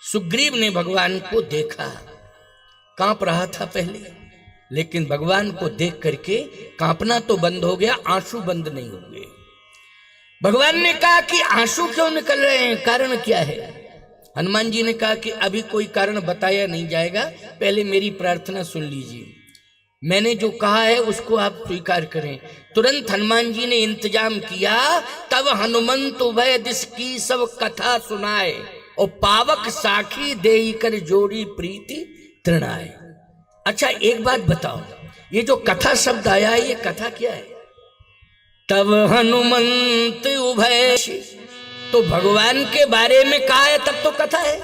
सुग्रीव ने भगवान को देखा, कांप रहा था पहले, लेकिन भगवान को देख करके कांपना तो बंद हो गया, आंसू बंद नहीं हुए। भगवान ने कहा कि आंसू क्यों निकल रहे हैं, कारण क्या है? हनुमान जी ने कहा कि अभी कोई कारण बताया नहीं जाएगा, पहले मेरी प्रार्थना सुन लीजिए, मैंने जो कहा है उसको आप स्वीकार करें। तुरंत हनुमान जी ने इंतजाम किया, तब हनुमंत उभय दिस की सब कथा सुनाए, और पावक साखी देई कर जोड़ी प्रीति तृणाए। अच्छा एक बात बताओ, ये जो कथा शब्द आया है, ये कथा क्या है? तब हनुमंत उभय, तो भगवान के बारे में कहा है तब तो कथा है,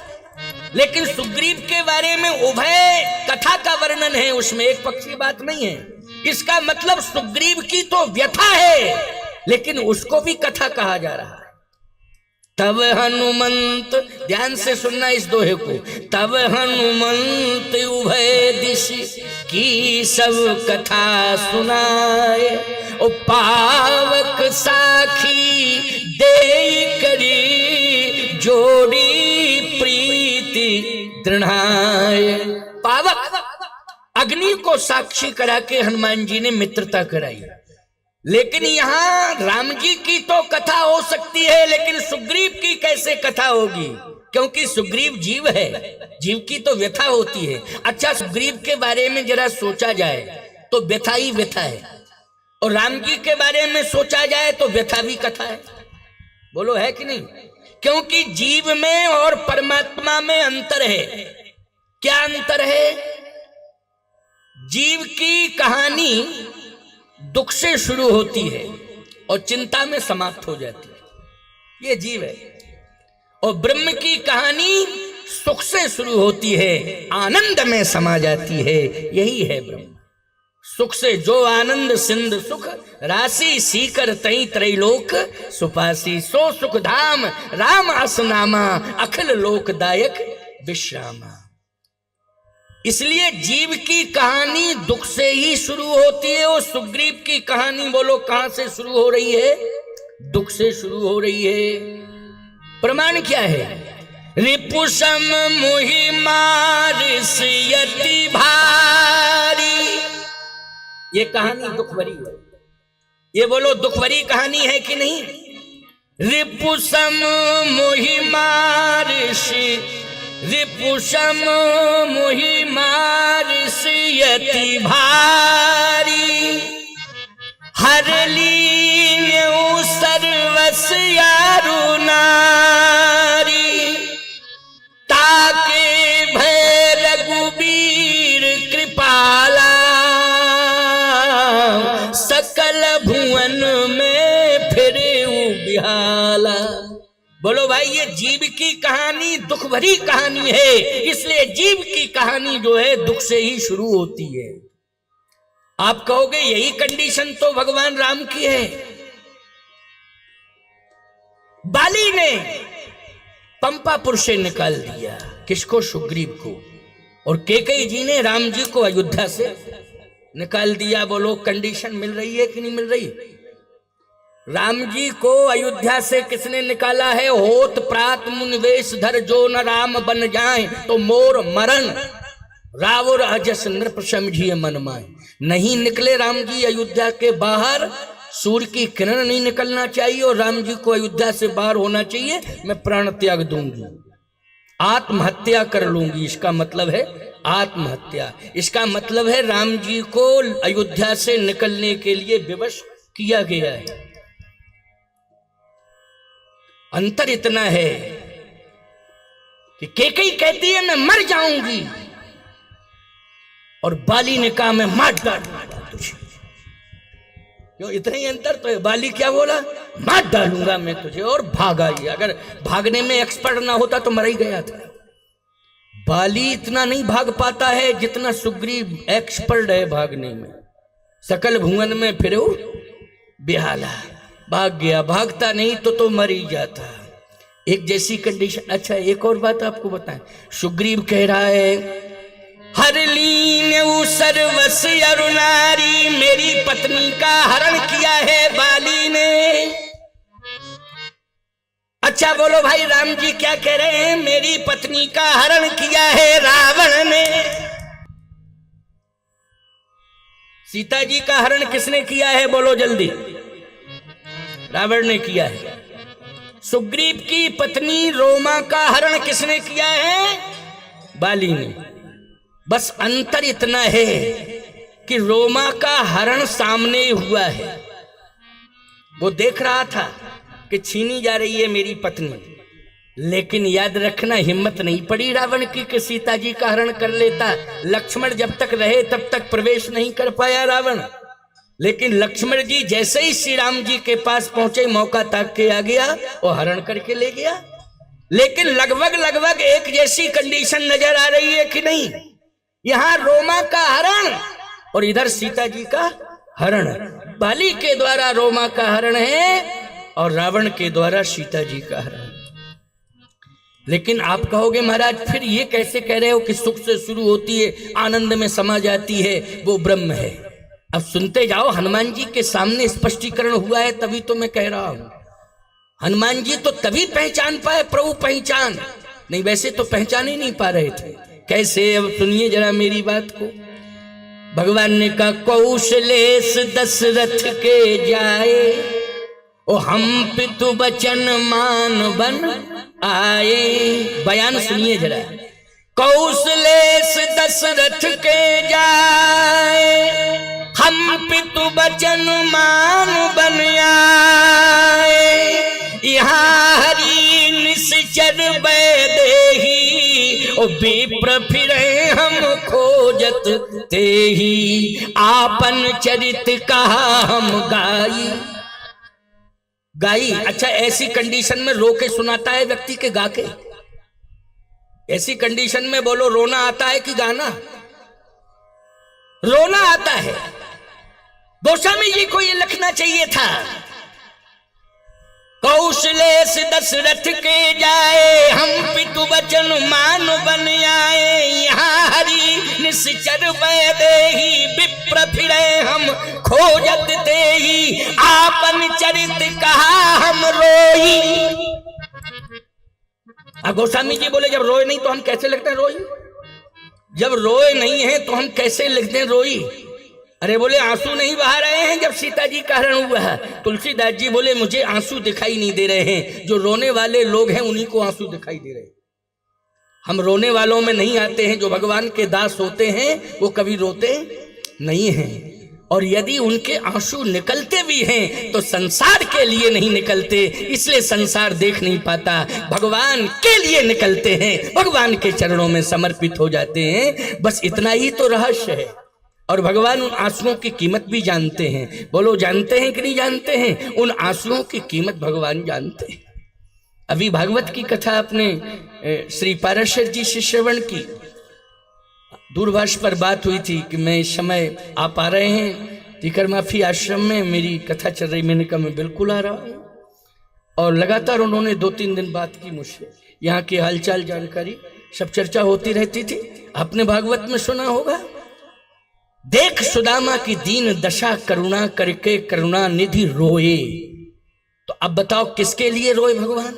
लेकिन सुग्रीव के बारे में उभय कथा का वर्णन है, उसमें एक पक्षी बात नहीं है। इसका मतलब सुग्रीव की तो व्यथा है, लेकिन उसको भी कथा कहा जा रहा है। तब हनुमंत, ध्यान से सुनना इस दोहे को, तब हनुमंत उभय दिश की सब कथा सुनाए, ओ पावक साखी दे करी जोड़ी प्रीति दृढ़ाए। पावक, अग्नि को साक्षी करा के हनुमान जी ने मित्रता कराई। लेकिन यहां राम जी की तो कथा हो सकती है, लेकिन सुग्रीव की कैसे कथा होगी? क्योंकि सुग्रीव जीव है, जीव की तो व्यथा होती है। अच्छा सुग्रीव के बारे में जरा सोचा जाए तो व्यथा ही व्यथा है, और राम जी के बारे में सोचा जाए तो व्यथा भी कथा है। बोलो है कि नहीं? क्योंकि जीव में और परमात्मा में अंतर है। क्या अंतर है? जीव की कहानी दुख से शुरू होती है और चिंता में समाप्त हो जाती है, ये जीव है। और ब्रह्म की कहानी सुख से शुरू होती है, आनंद में समा जाती है, यही है ब्रह्म। सुख से जो आनंद सिंध सुख राशि, सीकर तई त्रैलोक सुपासी, सो सुख धाम राम आसनामा, अखिल लोकदायक विश्रामा। इसलिए जीव की कहानी दुख से ही शुरू होती है, और सुग्रीव की कहानी बोलो कहां से शुरू हो रही है? दुख से शुरू हो रही है। प्रमाण क्या है? रिपुसम मुहि मारिसयति भारी, ये कहानी दुख भरी है। ये बोलो दुख भरी कहानी है कि नहीं? रिपुसम मुहि मारिसि, रिपुसम मुहि मारिसयति भारी, हर लीन्यउ सर्वस यारु नारी, ताके भय रघुबीर कृपाला, सकल भुवन में फिरेउ बिहाला। बोलो भाई, ये जीव की कहानी दुख भरी कहानी है, इसलिए जीव की कहानी जो है दुख से ही शुरू होती है। आप कहोगे यही कंडीशन तो भगवान राम की है। बाली ने पंपापुर से निकाल दिया, किसको? सुग्रीव को। और कैकेयी जी ने राम जी को अयोध्या से निकाल दिया। बोलो कंडीशन मिल रही है कि नहीं मिल रही? राम जी को अयोध्या से किसने निकाला है? होत प्रात मुनिवेश धर, जो न राम बन जाए तो मोर मरण, रावण अजस नृप समझिए मन माए। नहीं निकले राम जी अयोध्या के बाहर, सूर्य की किरण नहीं निकलना चाहिए, और राम जी को अयोध्या से बाहर होना चाहिए। मैं प्राण त्याग दूंगी, आत्महत्या कर लूंगी। इसका मतलब है आत्महत्या। इसका मतलब है राम जी को अयोध्या से निकलने के लिए विवश किया गया है। अंतर इतना है कि कैकेयी कहती है मैं मर जाऊंगी, और बाली ने कहा मैं मार डालूंगा तुझे। क्यों? इतना ही अंतर तो है। बाली क्या बोला? मार डालूंगा मैं तुझे, और भागा ही। अगर भागने में एक्सपर्ट ना होता तो मर ही गया था। बाली इतना नहीं भाग पाता है जितना सुग्रीव एक्सपर्ट है भागने में। सकल भुवन में फिरो बिहाला, भाग गया। भागता नहीं तो मर ही जाता। एक जैसी कंडीशन। अच्छा एक और बात आपको बताएं, सुग्रीव कह रहा है हर लीन्यउ सर्वस अरु नारी, मेरी पत्नी का हरण किया है बाली ने। अच्छा बोलो भाई, राम जी क्या कह रहे हैं? मेरी पत्नी का हरण किया है रावण ने। सीता जी का हरण किसने किया है? बोलो जल्दी। रावण ने किया है। सुग्रीव की पत्नी रोमा का हरण किसने किया है? बाली ने। बस अंतर इतना है कि रोमा का हरण सामने हुआ है, वो देख रहा था कि छीनी जा रही है मेरी पत्नी, लेकिन याद रखना हिम्मत नहीं पड़ी रावण की कि सीता जी का हरण कर लेता। लक्ष्मण जब तक रहे तब तक प्रवेश नहीं कर पाया रावण, लेकिन लक्ष्मण जी जैसे ही श्री राम जी के पास पहुंचे, मौका ताक के आ गया और हरण करके ले गया। लेकिन लगभग एक जैसी कंडीशन नजर आ रही है कि नहीं? यहां रोमा का हरण और इधर सीता जी का हरण। बाली के द्वारा रोमा का हरण है और रावण के द्वारा सीता जी का हरण। लेकिन आप कहोगे महाराज फिर ये कैसे कह रहे हो कि सुख से शुरू होती है, आनंद में समा जाती है, वो ब्रह्म है। अब सुनते जाओ, हनुमान जी के सामने स्पष्टीकरण हुआ है तभी तो मैं कह रहा हूं। हनुमान जी तो तभी पहचान पाए प्रभु पहचान, नहीं वैसे तो पहचान ही नहीं पा रहे थे। कैसे? अब सुनिए जरा मेरी बात को। भगवान ने कहा कौशलेश दशरथ के जाए, ओ हम पितु बचन मान बन आए। बयान सुनिए जरा। कौशलेश दशरथ के जाए, हम पितु बचन मान बन आए। यहाँ हरि निश्चर वैदेही, ओ विप्र फिरे हम खोजत तेही। आपन चरित कहा हम गाई। गाई, अच्छा ऐसी कंडीशन में रो के सुनाता है व्यक्ति के गा के? ऐसी कंडीशन में बोलो रोना आता है कि गाना? रोना आता है। गोस्वामी जी को ये लिखना चाहिए था, कौशलेश दशरथ के जाए, हम पितु बचन मान बन आए। यहाँ हरि निश्चर वैदेही, विप्र फिरे हम खोजत तेही। आपन चरित कहा हम रोई। गोस्वामी जी बोले जब रोए नहीं तो हम कैसे लिखते हैं रोई? जब रोए नहीं है तो हम कैसे लिखते हैं रोई? अरे बोले आंसू नहीं बहा रहे हैं जब सीता जी का हरण हुआ है। तुलसीदास जी बोले मुझे आंसू दिखाई नहीं दे रहे हैं, जो रोने वाले लोग हैं उन्हीं को आंसू दिखाई दे रहे हैं। हम रोने वालों में नहीं आते हैं। जो भगवान के दास होते हैं वो कभी रोते नहीं हैं, और यदि उनके आंसू निकलते भी हैं तो संसार के लिए नहीं निकलते, इसलिए संसार देख नहीं पाता। भगवान के लिए निकलते हैं, भगवान के चरणों में समर्पित हो जाते हैं। बस इतना ही तो रहस्य है। और भगवान उन आंसुओं की कीमत भी जानते हैं। बोलो जानते हैं कि नहीं जानते हैं? उन आंसुओं की कीमत भगवान जानते हैं। अभी भागवत की कथा अपने श्री पाराशर जी से श्रवण की। दूरभाष पर बात हुई थी कि मैं इस समय आप आ रहे हैं तिकर माफी आश्रम में, मेरी कथा चल रही। मैंने कहा मैं बिल्कुल आ रहा हूँ। और लगातार उन्होंने 2-3 दिन बात की मुझसे, यहाँ की हालचाल जानकारी सब चर्चा होती रहती थी। आपने भागवत में सुना होगा, देख सुदामा की दीन दशा, करुणा करके करुणा निधि रोए। तो अब बताओ किसके लिए रोए भगवान?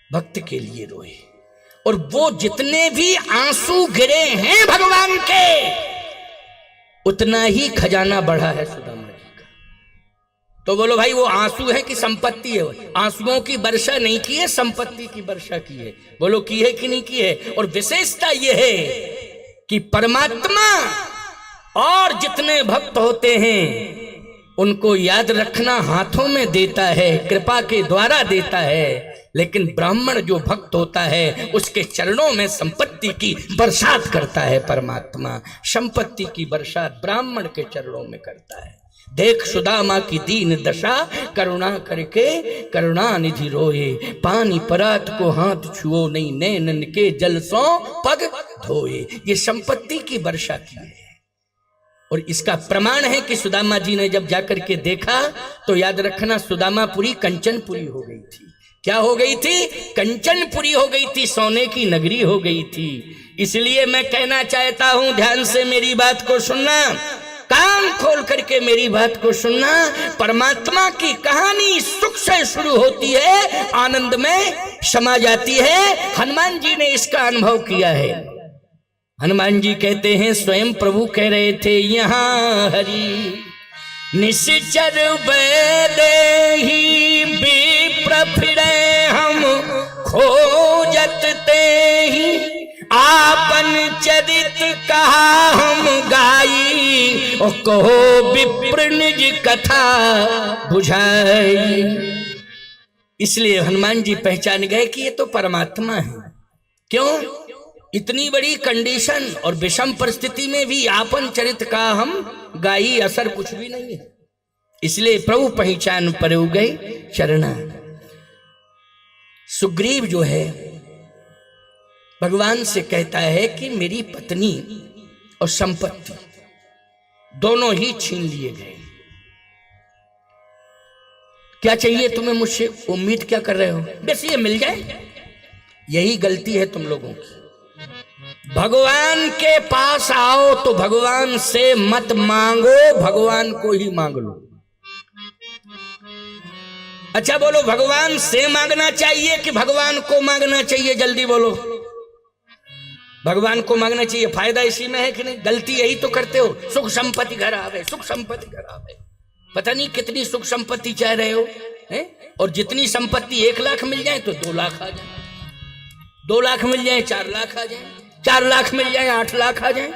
भक्त के लिए रोए। और वो जितने भी आंसू गिरे हैं भगवान के, उतना ही खजाना बढ़ा है सुदामा जी का। तो बोलो भाई वो आंसू है कि संपत्ति है? आंसुओं की वर्षा नहीं की है, संपत्ति की वर्षा की है। बोलो की है कि नहीं की है? और विशेषता ये है कि परमात्मा और जितने भक्त होते हैं उनको याद रखना हाथों में देता है, कृपा के द्वारा देता है। लेकिन ब्राह्मण जो भक्त होता है उसके चरणों में संपत्ति की बरसात करता है परमात्मा। संपत्ति की बरसात ब्राह्मण के चरणों में करता है। देख सुदामा की दीन दशा, करुणा करके करुणा निधि रोए। पानी परात को हाथ छुओ नहीं, नैनन के जल सो पग धोए। ये संपत्ति की वर्षा की है। और इसका प्रमाण है कि सुदामा जी ने जब जाकर के देखा तो याद रखना सुदामापुरी कंचनपुरी हो गई थी। क्या हो गई थी? कंचनपुरी हो गई थी, सोने की नगरी हो गई थी। इसलिए मैं कहना चाहता हूं, ध्यान से मेरी बात को सुनना। कान खोल करके मेरी बात को सुनना। परमात्मा की कहानी सुख से शुरू होती है, आनंद में समा जाती है। हनुमान जी ने इसका अनुभव किया है। हनुमान जी कहते हैं, स्वयं प्रभु कह रहे थे, यहाँ हरि निश्चर ही विप्र फिरे हम खोजत ते ही आपन चरित कहा हम गाई और कहो विप्र निज कथा बुझाई। इसलिए हनुमान जी पहचान गए कि ये तो परमात्मा है। क्यों? इतनी बड़ी कंडीशन और विषम परिस्थिति में भी आपन चरित का हम गाई, असर कुछ भी नहीं है। इसलिए प्रभु पहचान पर हो गई चरणा। सुग्रीव जो है भगवान से कहता है कि मेरी पत्नी और संपत्ति दोनों ही छीन लिए गए। क्या चाहिए तुम्हें मुझसे? उम्मीद क्या कर रहे हो? बस ये मिल जाए। यही गलती है तुम लोगों की। भगवान के पास आओ तो भगवान से मत मांगो, भगवान को ही मांग लो। अच्छा बोलो, भगवान से मांगना चाहिए कि भगवान को मांगना चाहिए? जल्दी बोलो। भगवान को मांगना चाहिए। फायदा इसी में है कि नहीं? गलती यही तो करते हो। सुख संपत्ति घर आवे, सुख संपत्ति घर आवे। पता नहीं कितनी सुख संपत्ति चाह रहे हो है? और जितनी संपत्ति 1 लाख मिल जाए तो 2 लाख आ जाए, 2 लाख मिल जाए 4 लाख आ जाए, 4 लाख मिल जाए 8 लाख आ जाए।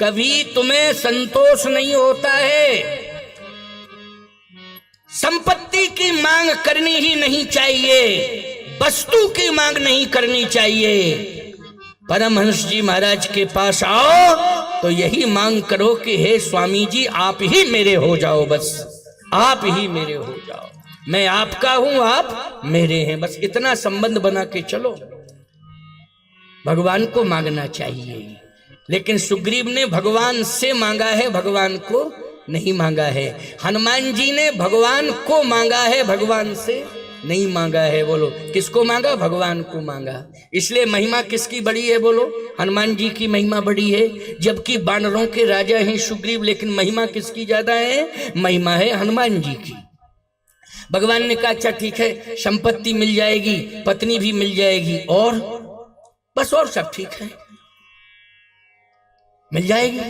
कभी तुम्हें संतोष नहीं होता है। संपत्ति की मांग करनी ही नहीं चाहिए, वस्तु की मांग नहीं करनी चाहिए। परमहंस जी महाराज के पास आओ तो यही मांग करो कि हे स्वामी जी, आप ही मेरे हो जाओ, बस आप ही मेरे हो जाओ। मैं आपका हूं, आप मेरे हैं, बस इतना संबंध बना के चलो। भगवान को मांगना चाहिए। लेकिन सुग्रीव ने भगवान से मांगा है, भगवान को नहीं मांगा है। हनुमान जी ने भगवान को मांगा है, भगवान से नहीं मांगा है। बोलो, किसको मांगा? भगवान को मांगा। इसलिए महिमा किसकी बड़ी है? बोलो, हनुमान जी की महिमा बड़ी है। जबकि वानरों के राजा हैं सुग्रीव, लेकिन महिमा किसकी ज्यादा है? महिमा है हनुमान जी की। भगवान ने कहा, अच्छा ठीक है, संपत्ति मिल जाएगी, पत्नी भी मिल जाएगी, और बस और सब ठीक है, मिल जाएगी।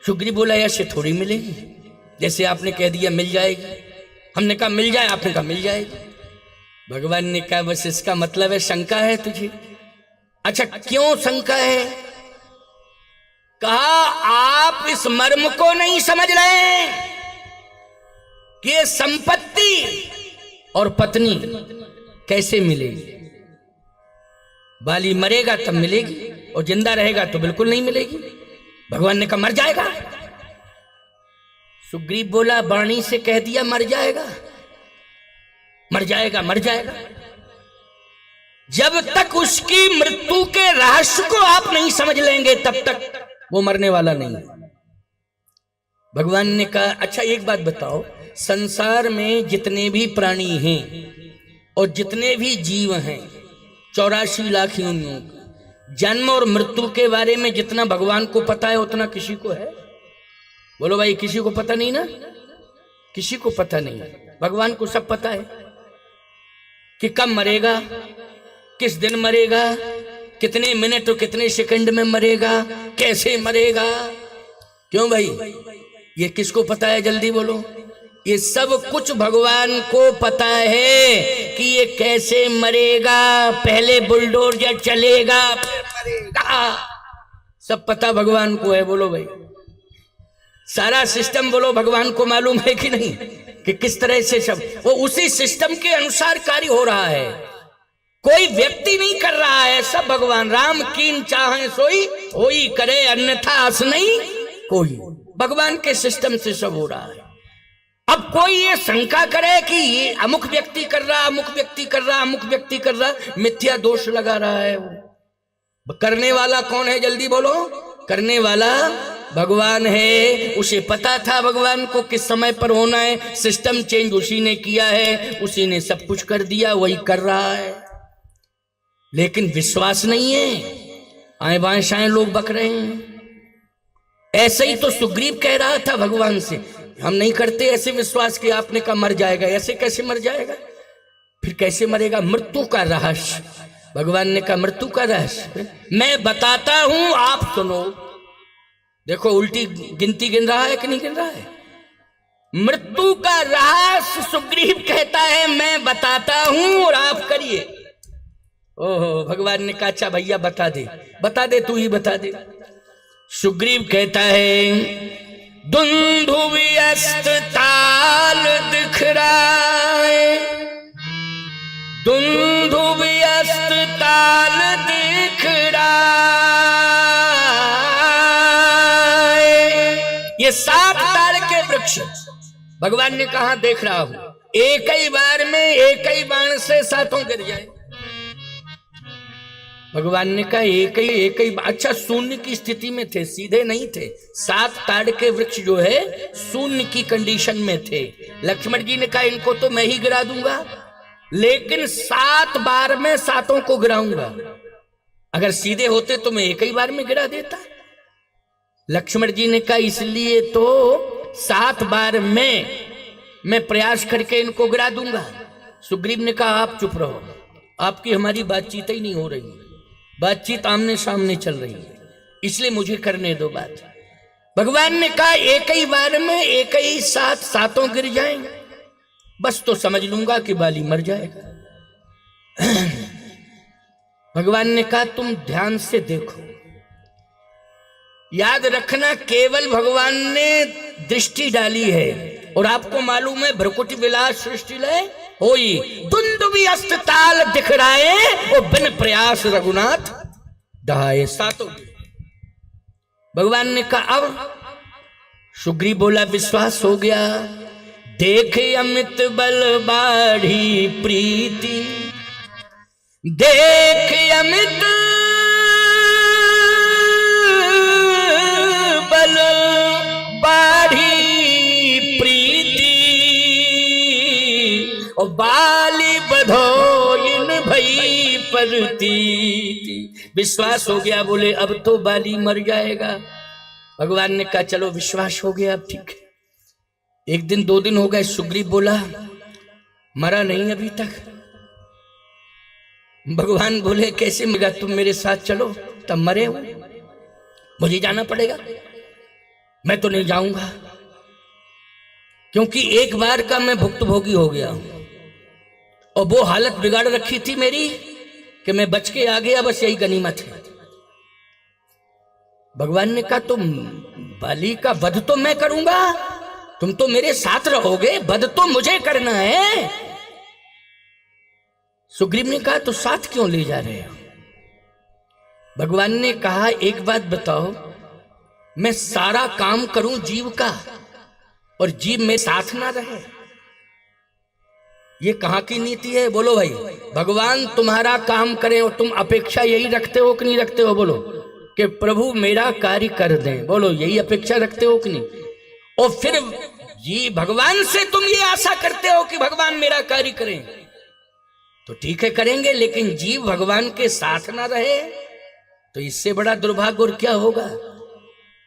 सुग्रीव बोला, ऐसे थोड़ी मिलेगी, जैसे आपने कह दिया मिल जाएगी। हमने कहा मिल जाए, आपने कहा मिल जाएगी। भगवान ने कहा, बस इसका मतलब है शंका है तुझे। अच्छा, क्यों शंका है? कहा, आप इस मर्म को नहीं समझ रहे हैं कि ये संपत्ति और पत्नी कैसे मिलेगी। बाली मरेगा तब मिलेगी, और जिंदा रहेगा तो बिल्कुल नहीं मिलेगी। भगवान ने कहा मर जाएगा। सुग्रीव बोला, वाणी से कह दिया मर जाएगा, मर जाएगा, मर जाएगा। जब तक उसकी मृत्यु के रहस्य को आप नहीं समझ लेंगे तब तक वो मरने वाला नहीं। भगवान ने कहा, अच्छा एक बात बताओ, संसार में जितने भी प्राणी हैं और जितने भी जीव हैं, 84 लाख योनियों, जन्म और मृत्यु के बारे में जितना भगवान को पता है उतना किसी को है? बोलो भाई, किसी को पता नहीं ना? किसी को पता नहीं। भगवान को सब पता है कि कब मरेगा, किस दिन मरेगा, कितने मिनट और कितने सेकंड में मरेगा, कैसे मरेगा। क्यों भाई, ये किसको पता है? जल्दी बोलो। ये सब कुछ भगवान को पता है कि ये कैसे मरेगा, पहले बुलडोजर चलेगा फिर मरेगा, सब पता भगवान को है। बोलो भाई, सारा सिस्टम बोलो भगवान को मालूम है कि नहीं, कि किस तरह से सब वो उसी सिस्टम के अनुसार कार्य हो रहा है। कोई व्यक्ति नहीं कर रहा है, सब भगवान। राम कीन चाहे सोई होई करे, अन्यथा अस नहीं कोई। भगवान के सिस्टम से सब हो रहा है। अब कोई ये शंका करे कि ये अमुक व्यक्ति कर रहा, अमुक व्यक्ति कर रहा, अमुक व्यक्ति कर रहा, मिथ्या दोष लगा रहा है। वो करने वाला कौन है? जल्दी बोलो। करने वाला भगवान है। उसे पता था भगवान को किस समय पर होना है, सिस्टम चेंज उसी ने किया है, उसी ने सब कुछ कर दिया, वही कर रहा है। लेकिन विश्वास नहीं है, आए बाएं शाएं लोग बक रहे हैं। ऐसे ही तो सुग्रीव कह रहा था भगवान से, हम नहीं करते ऐसे विश्वास कि आपने कहा मर जाएगा, ऐसे कैसे मर जाएगा, फिर कैसे मरेगा, मृत्यु का रहस्य। भगवान ने कहा मृत्यु का रहस्य मैं बताता हूं, आप सुनो। देखो उल्टी गिनती गिन रहा है कि नहीं गिन रहा है। मृत्यु का रहस्य सुग्रीव कहता है मैं बताता हूं और आप करिए। ओहो, भगवान ने कहा अच्छा भैया बता दे, तू ही बता दे। सुग्रीव कहता है दुंदुभियस्त ताल दिख रहा है, दुंदुभियस्त ताल दिख रहा है। ये 7 ताल के वृक्ष भगवान ने कहा देख रहा हूं, एक ही बार में एक ही बाण से 7 गिर जाए। भगवान ने कहा एक ही अच्छा शून्य की स्थिति में थे, सीधे नहीं थे। 7 ताड़ के वृक्ष जो है शून्य की कंडीशन में थे। लक्ष्मण जी ने कहा इनको तो मैं ही गिरा दूंगा, लेकिन 7 बार में 7 को गिराऊंगा। अगर सीधे होते तो मैं एक ही बार में गिरा देता। लक्ष्मण जी ने कहा इसलिए तो 7 बार में मैं प्रयास करके इनको गिरा दूंगा। सुग्रीव ने कहा आप चुप रहो, आपकी हमारी बातचीत ही नहीं हो रही है, बातचीत आमने सामने चल रही है, इसलिए मुझे करने दो बात। भगवान ने कहा एक ही बार में एक ही साथ 7 गिर जाएंगे, बस तो समझ लूंगा कि बाली मर जाएगा। भगवान ने कहा तुम ध्यान से देखो, याद रखना केवल भगवान ने दृष्टि डाली है, और आपको मालूम है भ्रकुटी विलास सृष्टि लय होई, दुंदुभियस्त ताल दिख रहा है, और बिन प्रयास रघुनाथ ढाए। 7 भगवान ने कहा अब सुग्रीव बोला विश्वास हो गया, देखे अमित बल बाढ़ी प्रीति, देखे अमित बल बाढ़ी प्रीति, और बाली बधो इन भई परतीति। विश्वास हो गया, बोले अब तो बाली मर जाएगा। भगवान ने कहा चलो विश्वास हो गया अब ठीक है। 1 दिन 2 दिन हो गए, सुग्रीव बोला मरा नहीं अभी तक। भगवान बोले कैसे मरेगा, तुम मेरे साथ चलो तब मरे हो, मुझे जाना पड़ेगा। मैं तो नहीं जाऊंगा, क्योंकि एक बार का मैं भुक्तभोगी हो गया हूं, और वो हालत बिगाड़ रखी थी मेरी कि मैं बच के आ गया, बस यही गनीमत है। भगवान ने कहा तुम बाली का वध तो मैं करूंगा, तुम तो मेरे साथ रहोगे, वध तो मुझे करना है। सुग्रीव ने कहा तो साथ क्यों ले जा रहे हो। भगवान ने कहा एक बात बताओ, मैं सारा काम करूं जीव का और जीव में साथ ना रहे, ये कहां की नीति है बोलो भाई। भगवान तुम्हारा काम करें और तुम अपेक्षा यही रखते हो कि नहीं रखते हो, बोलो कि प्रभु मेरा कार्य कर दें, बोलो यही अपेक्षा रखते हो कि नहीं। और फिर जी भगवान से तुम ये आशा करते हो कि भगवान मेरा कार्य करें, तो ठीक है करेंगे, लेकिन जीव भगवान के साथ ना रहे तो इससे बड़ा दुर्भाग्य और क्या होगा।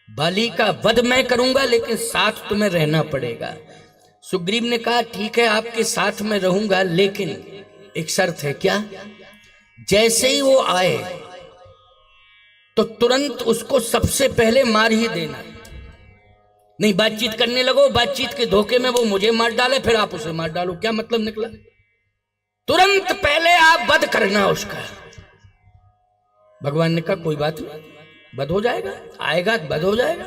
बाली का वध मैं करूंगा, लेकिन साथ तुम्हें रहना पड़ेगा। सुग्रीव ने कहा ठीक है आपके साथ में रहूंगा, लेकिन एक शर्त है। क्या? जैसे ही वो आए तो तुरंत उसको सबसे पहले मार ही देना, नहीं बातचीत करने लगो, बातचीत के धोखे में वो मुझे मार डाले फिर आप उसे मार डालो, क्या मतलब निकला। तुरंत पहले आप वध करना उसका। भगवान ने कहा कोई बात नहीं, वध हो जाएगा, आएगा वध हो जाएगा।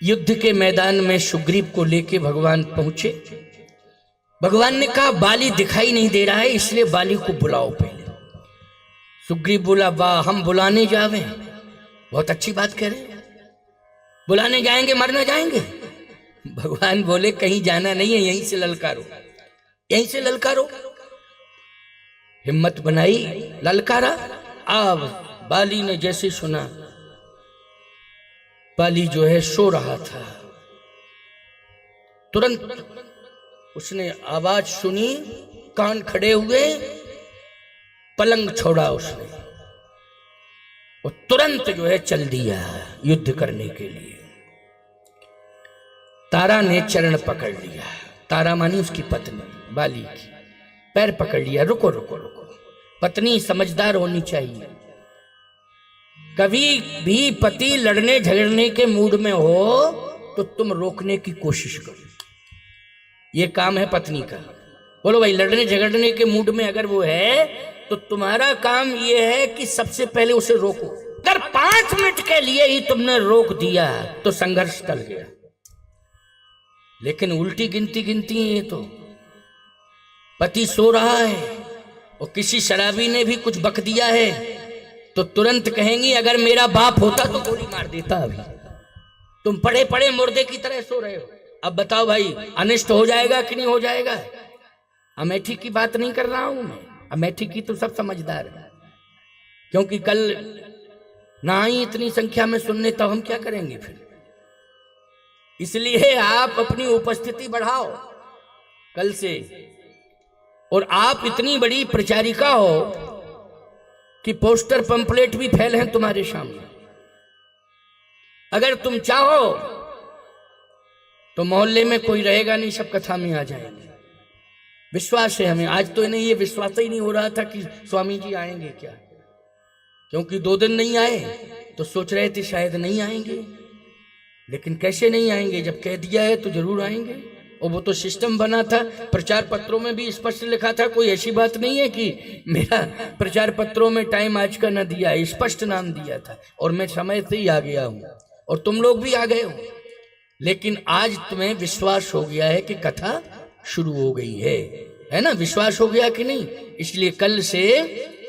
युद्ध के मैदान में सुग्रीव को लेके भगवान पहुंचे। भगवान ने कहा बाली दिखाई नहीं दे रहा है, इसलिए बाली को बुलाओ पहले। सुग्रीव बोला वाह हम बुलाने जावे, बहुत अच्छी बात कह रहे हैं, बुलाने जाएंगे मरना जाएंगे। भगवान बोले कहीं जाना नहीं है, यहीं से ललकारो, यहीं से ललकारो। हिम्मत बनाई, ललकारा। अब बाली ने जैसे सुना, बाली जो है सो रहा था, तुरंत उसने आवाज सुनी, कान खड़े हुए, पलंग छोड़ा उसने वो तुरंत जो है चल दिया युद्ध करने के लिए। तारा ने चरण पकड़ लिया, तारा मानी उसकी पत्नी बाली की, पैर पकड़ लिया, रुको रुको रुको, पत्नी समझदार होनी चाहिए। कभी भी पति लड़ने झगड़ने के मूड में हो तो तुम रोकने की कोशिश करो, ये काम है पत्नी का। बोलो भाई, लड़ने झगड़ने के मूड में अगर वो है तो तुम्हारा काम ये है कि सबसे पहले उसे रोको। अगर 5 मिनट के लिए ही तुमने रोक दिया तो संघर्ष टल गया। लेकिन उल्टी गिनती गिनती है ये तो। पति सो रहा है और किसी शराबी ने भी कुछ बक दिया है तो तुरंत कहेंगी अगर मेरा बाप होता तो गोली मार देता। अभी तुम पड़े पड़े मुर्दे की तरह सो रहे हो। अब बताओ भाई, अनिष्ट हो जाएगा कि नहीं हो जाएगा? अमेठी की बात नहीं कर रहा हूं मैं, अमेठी की तो सब समझदार है, क्योंकि कल ना ही इतनी संख्या में सुनने तो हम क्या करेंगे फिर। इसलिए आप अपनी उपस्थिति बढ़ाओ कल से। और आप इतनी बड़ी प्रचारिका हो कि पोस्टर पंपलेट भी फैले हैं तुम्हारे सामने। अगर तुम चाहो तो मोहल्ले में कोई रहेगा नहीं, सब कथा में आ जाएंगे। विश्वास है हमें। आज तो इन्हें ये विश्वास ही नहीं हो रहा था कि स्वामी जी आएंगे क्या, क्योंकि 2 दिन नहीं आए तो सोच रहे थे शायद नहीं आएंगे। लेकिन कैसे नहीं आएंगे, जब कह दिया है तो जरूर आएंगे। और वो तो सिस्टम बना था, प्रचार पत्रों में भी स्पष्ट लिखा था। कोई ऐसी बात नहीं है कि मेरा प्रचार पत्रों में टाइम आज का न दिया, स्पष्ट नाम दिया था और मैं समय से ही आ गया हूं और तुम लोग भी आ गए हो। लेकिन आज तुम्हें विश्वास हो गया है कि कथा शुरू हो गई है ना? विश्वास हो गया कि नहीं? इसलिए कल से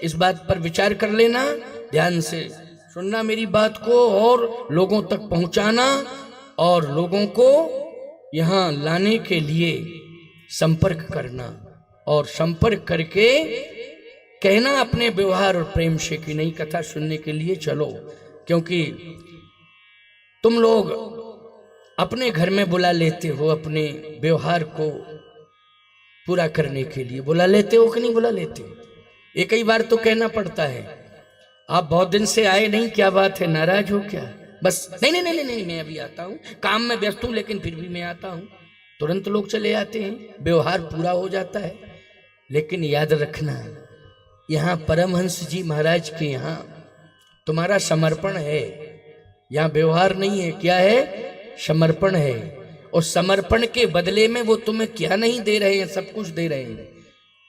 इस बात पर विचार कर लेना, ध्यान से सुनना मेरी बात को और लोगों तक पहुंचाना और लोगों को यहाँ लाने के लिए संपर्क करना और संपर्क करके कहना अपने व्यवहार और प्रेम से कि नई कथा सुनने के लिए चलो। क्योंकि तुम लोग अपने घर में बुला लेते हो, अपने व्यवहार को पूरा करने के लिए बुला लेते हो कि नहीं बुला लेते? एक ही बार तो कहना पड़ता है, आप बहुत दिन से आए नहीं, क्या बात है, नाराज हो क्या? बस नहीं नहीं नहीं नहीं, मैं अभी आता हूँ, काम में व्यस्त हूँ लेकिन फिर भी मैं आता हूँ। तुरंत लोग चले आते हैं, व्यवहार पूरा हो जाता है। लेकिन याद रखना, यहाँ परमहंस जी महाराज के यहाँ तुम्हारा समर्पण है, यहाँ व्यवहार नहीं है। क्या है? समर्पण है। और समर्पण के बदले में वो तुम्हें क्या नहीं दे रहे हैं, सब कुछ दे रहे हैं।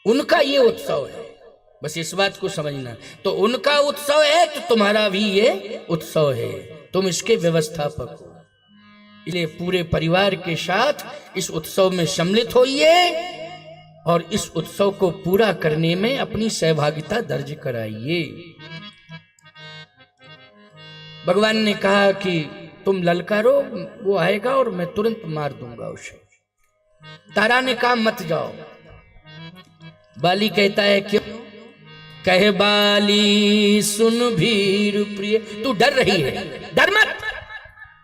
उनका ये उत्सव है, बस इस बात को समझना। तो उनका उत्सव है तो तुम्हारा भी ये उत्सव है, तुम इसके व्यवस्थापक हो। इसलिए पूरे परिवार के साथ इस उत्सव में सम्मिलित होइए और इस उत्सव को पूरा करने में अपनी सहभागिता दर्ज कराइए। भगवान ने कहा कि तुम ललकारो, वो आएगा और मैं तुरंत मार दूंगा उसे। तारा ने कहा मत जाओ। बाली कहता है क्यों? कहे बाली सुन भीर प्रिय, तू डर रही है, डर मत,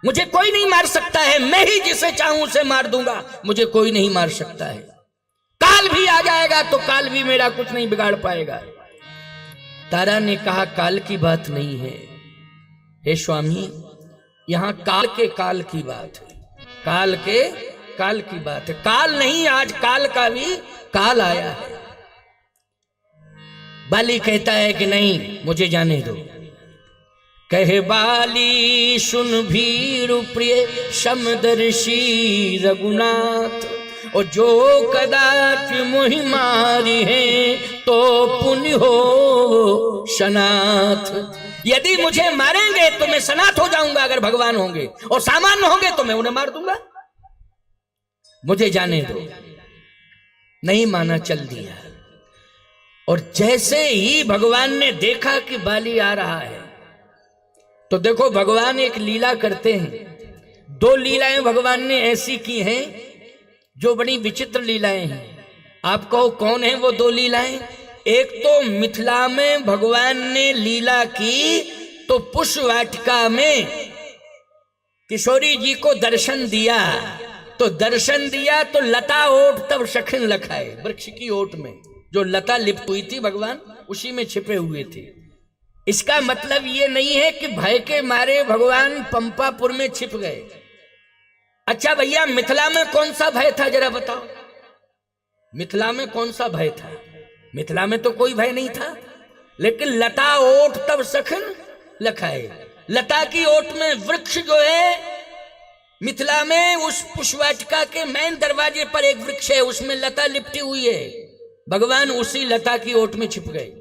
मुझे कोई नहीं मार सकता है, मैं ही जिसे चाहूं उसे मार दूंगा, मुझे कोई नहीं मार सकता है। काल भी आ जाएगा तो काल भी मेरा कुछ नहीं बिगाड़ पाएगा। तारा ने कहा काल की बात नहीं है हे स्वामी, यहां काल के काल की बात है, काल के काल की बात है। काल नहीं, आज काल का भी काल आया है। बाली कहता है कि नहीं, मुझे जाने दो। कहे बाली सुन भीर प्रिय समदर्शी रघुनाथ, और जो कदाच मोहि मारी है तो पुण्य हो सनाथ। यदि मुझे मारेंगे तो मैं सनाथ हो जाऊंगा अगर भगवान होंगे, और सामान्य होंगे तो मैं उन्हें मार दूंगा। मुझे जाने दो। नहीं माना, चल दिया। और जैसे ही भगवान ने देखा कि बाली आ रहा है, तो देखो भगवान एक लीला करते हैं। 2 लीलाएं भगवान ने ऐसी की हैं जो बड़ी विचित्र लीलाएं हैं। आप कहो कौन है वो 2 लीलाएं? एक तो मिथिला में भगवान ने लीला की तो पुष्प वाटिका में किशोरी जी को दर्शन दिया, तो दर्शन दिया तो लता ओट तब शखिन लखाए, वृक्ष की ओट में जो लता लिप्त हुई थी भगवान उसी में छिपे हुए थे। इसका मतलब ये नहीं है कि भय के मारे भगवान पंपापुर में छिप गए। अच्छा भैया, मिथिला में कौन सा भय था जरा बताओ? मिथिला में कौन सा भय था? मिथिला में तो कोई भय नहीं था। लेकिन लता ओट तब सखन लखाए, लता की ओट में वृक्ष जो है मिथिला में, उस पुष्पवाटिका के मेन दरवाजे पर एक वृक्ष है, उसमें लता लिपटी हुई है। भगवान उसी लता की ओट में छिप गए।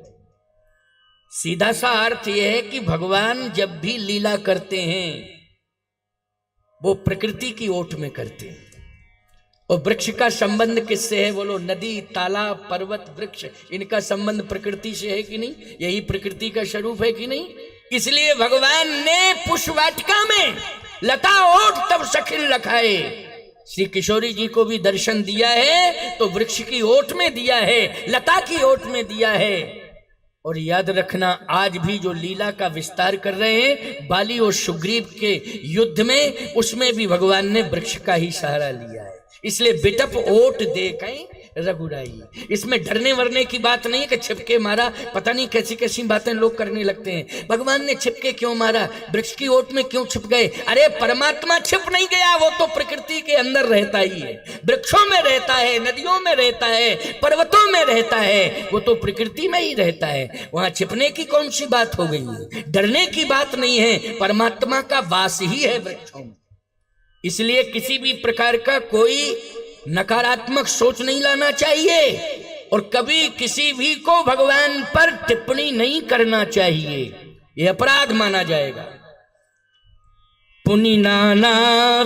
सीधा सा अर्थ यह है कि भगवान जब भी लीला करते हैं वो प्रकृति की ओट में करते हैं। और वृक्ष का संबंध किससे है बोलो? नदी, तालाब, पर्वत, वृक्ष, इनका संबंध प्रकृति से है कि नहीं? यही प्रकृति का स्वरूप है कि नहीं? इसलिए भगवान ने पुष्पवाटिका में लता ओट तब सखिन लखाए, श्री किशोरी जी को भी दर्शन दिया है तो वृक्ष की ओट में दिया है, लता की ओट में दिया है। और याद रखना, आज भी जो लीला का विस्तार कर रहे हैं बाली और सुग्रीव के युद्ध में, उसमें भी भगवान ने वृक्ष का ही सहारा लिया है। इसलिए बिटप ओट देखें रघुराई। इसमें डरने वरने की बात नहीं है कि छिपके मारा, पता नहीं कैसी कैसी बातें लोग करने लगते हैं। भगवान ने छिपके क्यों मारा, वृक्ष की ओट में क्यों छिप गए? अरे परमात्मा छिप नहीं गया, वो तो प्रकृति के अंदर रहता ही है, वृक्षों में रहता है, नदियों में रहता है, पर्वतों में रहता है, वो तो प्रकृति में ही रहता है। वहां छिपने की कौन सी बात हो गई है? डरने की बात नहीं है, परमात्मा का वास ही है वृक्षों में। इसलिए किसी भी प्रकार का कोई नकारात्मक सोच नहीं लाना चाहिए और कभी किसी भी को भगवान पर टिप्पणी नहीं करना चाहिए, यह अपराध माना जाएगा। पुनि नाना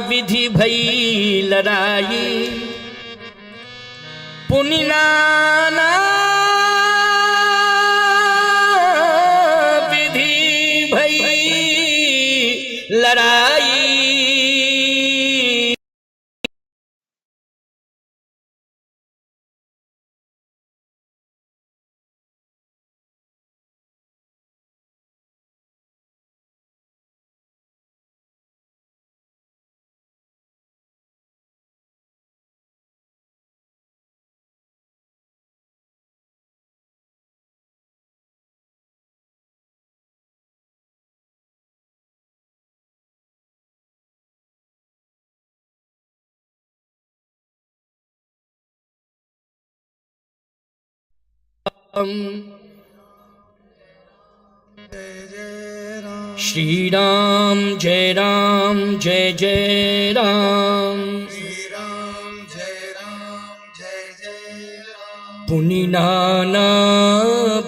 विधि भई लड़ाई, पुनि नाना विधि भई लड़ाई, श्री राम जय राम जय जय राम, श्री राम जय राम जय जय राम। पुनि नाना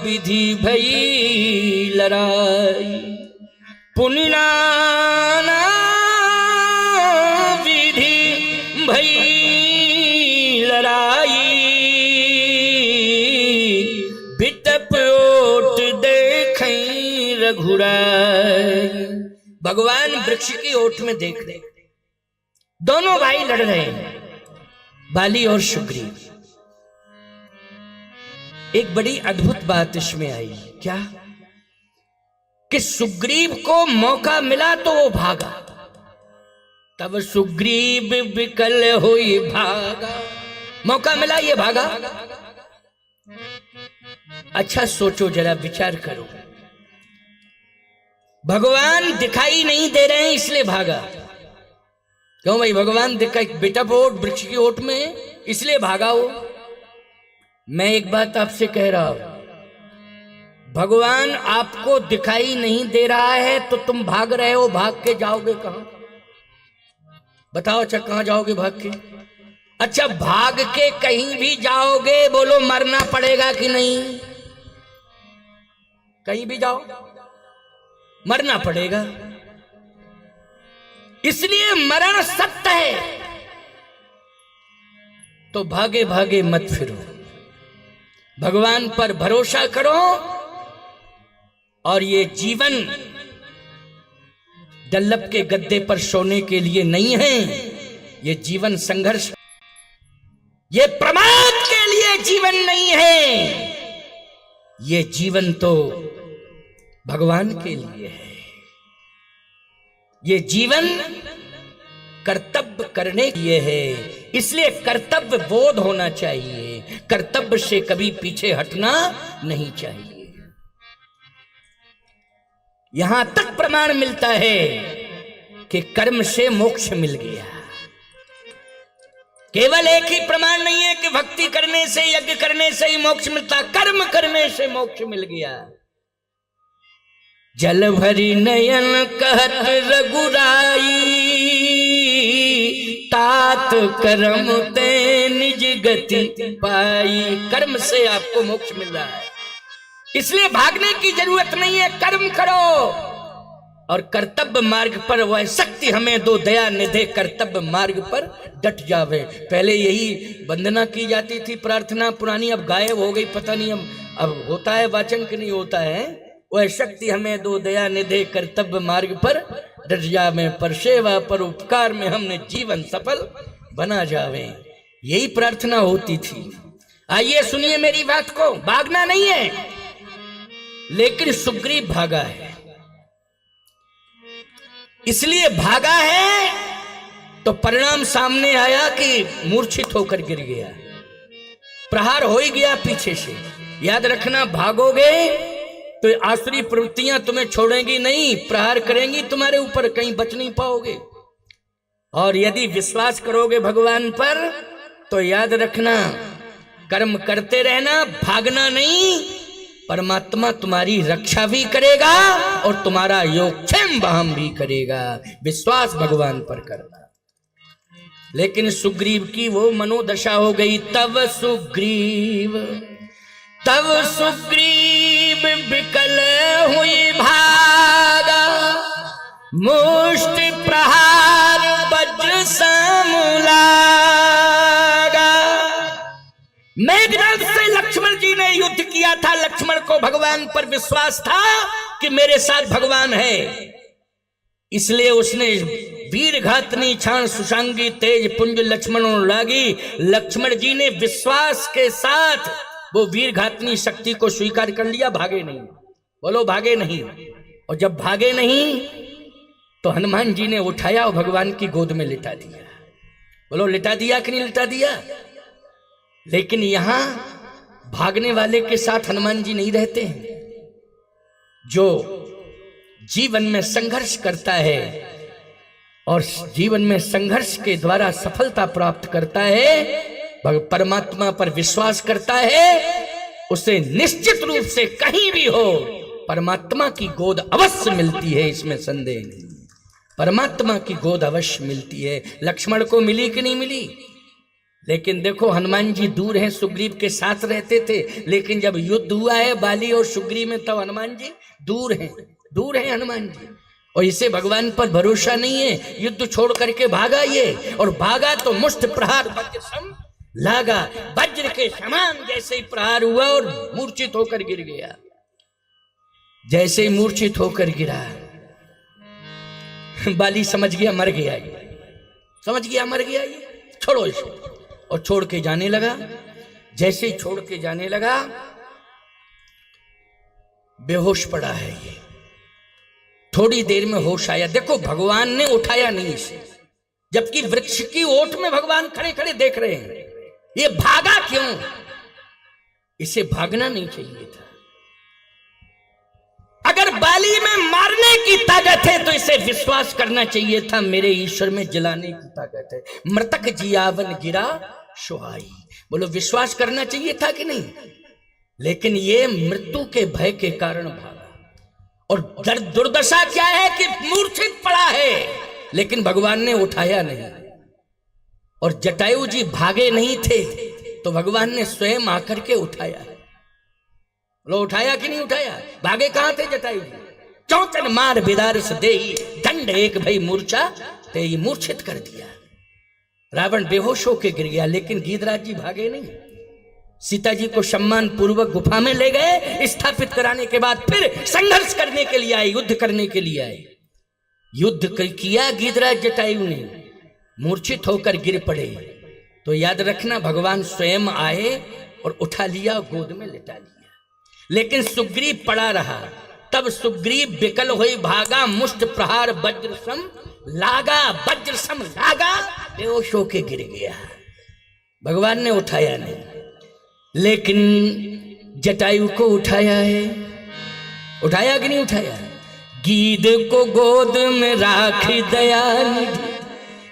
विधि भई लड़ाई, पुनि नाना विधि भई लड़ाई, बिटप ओट देखें रघुराई। भगवान वृक्ष की ओट में देख रहे, दोनों भाई लड़ रहे हैं, बाली और सुग्रीव। एक बड़ी अद्भुत बात इसमें आई, क्या कि सुग्रीव को मौका मिला तो वो भागा, तब सुग्रीव विकल हुई भागा। मौका मिला ये भागा। अच्छा सोचो जरा, विचार करो, भगवान दिखाई नहीं दे रहे हैं इसलिए भागा। क्यों भाई? भगवान दिखाई, बेटा ओट वृक्ष की ओट में, इसलिए भागा हो। मैं एक बात आपसे कह रहा हूं, भगवान आपको दिखाई नहीं दे रहा है तो तुम भाग रहे हो, भाग के जाओगे कहां बताओ? अच्छा कहां जाओगे भाग के? अच्छा भाग के कहीं भी जाओगे, बोलो मरना पड़ेगा कि नहीं? कहीं भी जाओ मरना पड़ेगा, इसलिए मरण सत्य है। तो भागे भागे मत फिरो, भगवान पर भरोसा करो। और ये जीवन डल्लभ के गद्दे पर सोने के लिए नहीं है, ये जीवन संघर्ष, ये प्रमाद के लिए जीवन नहीं है, ये जीवन तो भगवान के लिए है। ये जीवन कर्तव्य करने के लिए है, इसलिए कर्तव्य बोध होना चाहिए, कर्तव्य से कभी पीछे हटना नहीं चाहिए। यहां तक प्रमाण मिलता है कि कर्म से मोक्ष मिल गया। केवल एक ही प्रमाण नहीं है कि भक्ति करने से, यज्ञ करने से ही मोक्ष मिलता, कर्म करने से मोक्ष मिल गया। जल भरी नयन कहत रघुराई, तात कर्म ते निज गति पाई। कर्म से आपको मोक्ष मिल रहा है, इसलिए भागने की जरूरत नहीं है, कर्म करो और कर्तव्य मार्ग पर वह शक्ति हमें दो, दया निधे कर्तव्य मार्ग पर डट जावे। पहले यही वंदना की जाती थी, प्रार्थना पुरानी, अब गायब हो गई, पता नहीं अब होता है वाचन कि नहीं होता है। वह शक्ति हमें दो, दया निधे कर्तव्य मार्ग पर डट जावे, पर सेवा पर उपकार में हमने जीवन सफल बना जावे। यही प्रार्थना होती थी। आइए सुनिए मेरी बात को, भागना नहीं है, लेकिन सुग्रीव भागा है। इसलिए भागा है तो परिणाम सामने आया कि मूर्छित होकर गिर गया, प्रहार हो ही गया पीछे से। याद रखना, भागोगे तो आसुरी प्रवृत्तियां तुम्हें छोड़ेंगी नहीं, प्रहार करेंगी तुम्हारे ऊपर, कहीं बच नहीं पाओगे। और यदि विश्वास करोगे भगवान पर तो याद रखना, कर्म करते रहना, भागना नहीं, परमात्मा तुम्हारी रक्षा भी करेगा और तुम्हारा योगक्षेम वाहन भी करेगा। विश्वास भगवान पर करना। लेकिन सुग्रीव की वो मनोदशा हो गई। तब सुग्रीव विकल हुई भागा, मुष्टि प्रहार वज्र समूलागा। मेघनाद से लक्ष्मण जी ने युद्ध किया था। लक्ष्मण को भगवान पर विश्वास था कि मेरे साथ भगवान है, इसलिए उसने वीर घातनी छाण सुशांगी तेज पुंज लक्ष्मणों लागी। लक्ष्मण जी ने विश्वास के साथ वो वीर घातनी शक्ति को स्वीकार कर लिया, भागे नहीं। बोलो भागे नहीं। और जब भागे नहीं तो हनुमान जी ने उठाया और भगवान की गोद में लिटा दिया। बोलो लिटा दिया कि नहीं लिटा दिया। लेकिन यहां भागने वाले के साथ हनुमान जी नहीं रहते हैं। जो जीवन में संघर्ष करता है और जीवन में संघर्ष के द्वारा सफलता प्राप्त करता है, परमात्मा पर विश्वास करता है, उसे निश्चित रूप से कहीं भी हो परमात्मा की गोद अवश्य मिलती है, इसमें संदेह नहीं। परमात्मा की गोद अवश्य मिलती है। लक्ष्मण को मिली कि नहीं मिली। लेकिन देखो, हनुमान जी दूर हैं, सुग्रीव के साथ रहते थे, लेकिन जब युद्ध हुआ है बाली और सुग्रीव में, तब हनुमान जी दूर हैं हनुमान जी। और इसे भगवान पर भरोसा नहीं है, युद्ध छोड़ करके भागा ये, और भागा तो मुष्ट प्रहार वज्र सम लागा। वज्र के समान जैसे ही प्रहार हुआ और मूर्छित होकर गिर गया। जैसे ही मूर्छित होकर गिरा, बाली समझ गया मर गया ये, समझ गया मर गया ये, छोड़ो इसे, और छोड़ के जाने लगा। जैसे ही छोड़ के जाने लगा, बेहोश पड़ा है ये। थोड़ी देर में होश आया। देखो, भगवान ने उठाया नहीं इसे, जबकि वृक्ष की ओट में भगवान खड़े खड़े देख रहे हैं। ये भागा क्यों? इसे भागना नहीं चाहिए था। अगर बाली में मारने की ताकत है तो इसे विश्वास करना चाहिए था, मेरे ईश्वर में जलाने की ताकत है। मृतक जियावन गिरा सुहाई। बोलो, विश्वास करना चाहिए था कि नहीं। लेकिन ये मृत्यु के भय के कारण भागा। और दुर्दशा क्या है कि मूर्छित पड़ा है, लेकिन भगवान ने उठाया नहीं। और जटायु जी भागे नहीं थे तो भगवान ने स्वयं आकर के उठाया। लो, उठाया कि नहीं उठाया। भागे कहां थे जटायु जी। चौचन मार बिदारस देई, दंड एक भई मूर्छा ते मूर्छित कर दिया। रावण बेहोश होकर गिर गया, लेकिन गीधराज जी भागे नहीं। सीता जी को सम्मान पूर्वक गुफा में ले गए। स्थापित कराने के बाद फिर संघर्ष करने के लिए आए, युद्ध करने के लिए आए। युद्ध किया गीधराज जटायु ने, मूर्छित होकर गिर पड़े। तो याद रखना, भगवान स्वयं आए और उठा लिया, गोद में लिटा लिया। लेकिन सुग्रीव पड़ा रहा। तब सुग्रीव विकल हुई भागा, मुष्ट प्रहार वज्र सम लागा। वज्र सम लागा, बेहोश होके गिर गया। भगवान ने उठाया नहीं, लेकिन जटायु को उठाया है। उठाया कि नहीं उठाया। गीद को गोद में राख दयानिधि,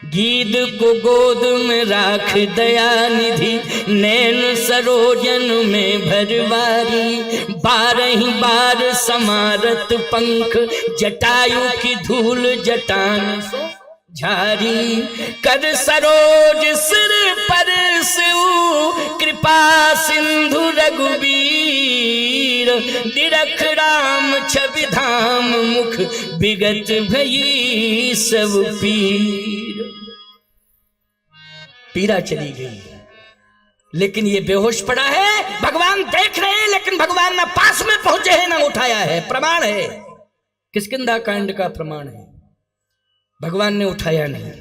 गीद को गोद में राख दयानिधि, नैन सरोजन में भरवारी, 12 बार समारत पंख, जटायु की धूल जटान सो झारी, कर सरोज सिर पर सिउ, कृपा सिंधु रघुबीर, दिरख राम छवि धाम मुख, विगत भई सब पीर। पीड़ा चली गई, लेकिन ये बेहोश पड़ा है। भगवान देख रहे हैं, लेकिन भगवान ना पास में पहुंचे हैं ना उठाया है। प्रमाण है, किष्किंधा कांड का प्रमाण है। भगवान ने उठाया नहीं,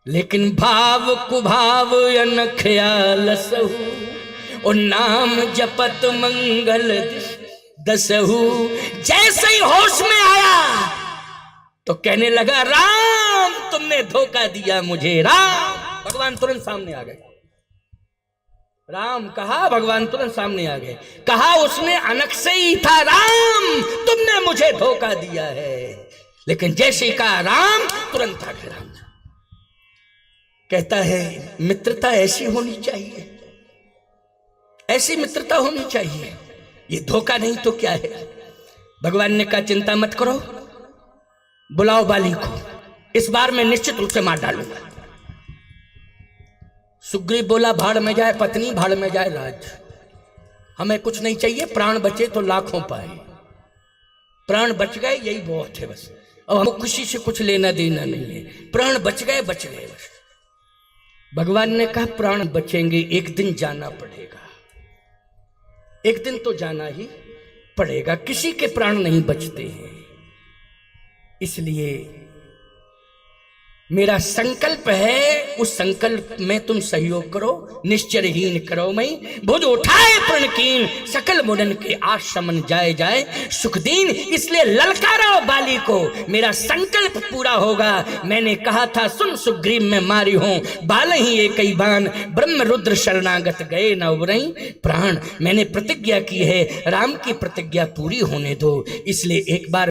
लेकिन भाव कुभाव अन ख्याल सहु, और नाम जपत मंगल दसहु। जैसे ही होश में आया तो कहने लगा, राम तुमने धोखा दिया मुझे। राम, भगवान तुरंत सामने आ गए। राम कहा, भगवान तुरंत सामने आ गए। कहा उसने अनख से ही था, राम तुमने मुझे धोखा दिया है। लेकिन जैसे ही कहा राम, तुरंत आ गया राम। कहता है मित्रता ऐसी होनी चाहिए, ऐसी मित्रता होनी चाहिए। ये धोखा नहीं तो क्या है। भगवान ने कहा चिंता मत करो, बुलाओ बाली को, इस बार मैं निश्चित रूप से मार डालूंगा। सुग्रीव बोला, भाड़ में जाए पत्नी, भाड़ में जाए राज, हमें कुछ नहीं चाहिए। प्राण बचे तो लाखों पाए, प्राण बच गए यही बहुत है बस। अब हमको खुशी से कुछ लेना देना नहीं है, प्राण बच गए बच गए बस। भगवान ने कहा प्राण बचेंगे, एक दिन जाना पड़ेगा, एक दिन तो जाना ही पड़ेगा। किसी के प्राण नहीं बचते हैं। इसलिए मेरा संकल्प है, उस संकल्प में तुम सहयोग करो। निश्चरहीन करो मई, भुज उठाए प्रणकीन, सकल मुनन के आश्रमन जाए जाए सुखदीन। इसलिए ललकारो बाली को, मेरा संकल्प पूरा होगा। मैंने कहा था सुन सुग्रीव मैं मारी हूं, बाल ही एक ही बान, ब्रह्म रुद्र शरणागत गए न उबरई प्राण। मैंने प्रतिज्ञा की है, राम की प्रतिज्ञा पूरी होने दो। इसलिए एक बार